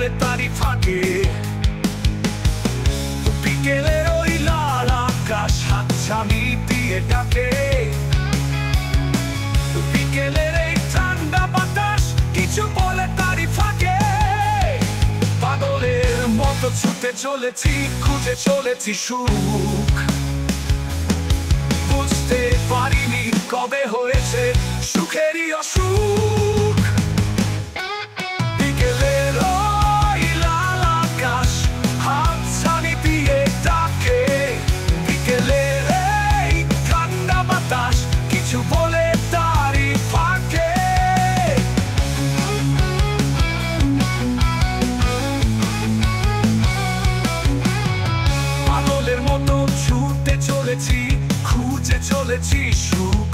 বলে তারই ফাঁকে। বিকেলের ওই লাল আকাশ হাতছানি দিয়ে ডাকে। বিকেলের এই ঠান্ডা বাতাস কিছু বলে তারই ফাঁকে। পাগলের মতো ছুটে চলেছি, খুঁজে চলেছি সুখ। বুঝতে পারিনি কবে হয়েছে সুখেরই অসুখ। বিকেলের ওই লাল আকাশ হাতছানি দিয়ে ডাকে। বিকেলের এই ঠান্ডা বাতাস কিছু বলে তারই ফাঁকে। পাগলের মতো ছুটে চলেছি, খুঁজে চলেছি সুখ।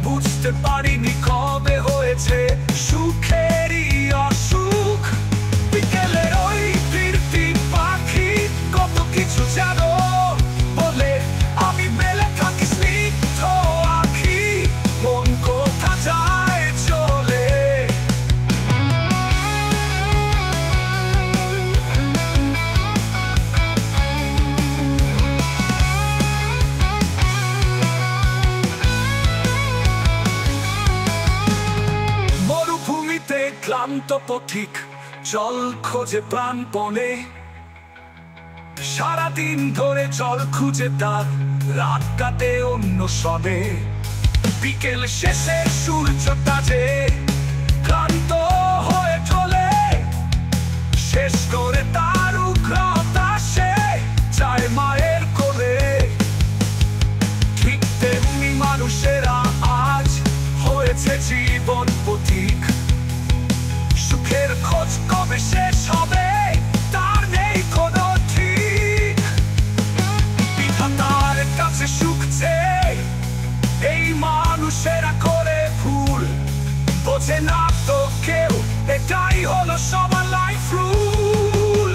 বুঝতে পারিনি কবে হয়েছে সুখেরই অসুখ। বিকেলের ওই ফিরতি পাখি কত কিছু জানো বলে, আমি মেলে থাকি স্নিগ্ধ আখি, মন কোথা যায় চলে। মরুভূমিতে ক্লান্ত পথিক জল খোঁজে প্রাণপণে। সারাদিন ধরে জল খুঁজে তার রাত কাটে অন্য সবে। বিকেল শেষে সূর্যটা যে ক্লান্ত হয়ে চলে, শেষ করে তার উগ্রতা সে চায় মায়ের কোলে। ঠিক তেমনি মানুষেরা আজ হয়েছে জীবন পথিক। সুখের খোঁজ কবে শেষ হবে তার নেই কোনো ঠিক। বিধাতার কাছে সুখ চেয়ে এই মানুষেরা করে ভুল, বোঝে না তো কেউ এটাই হলো সবার লাইফ রুল।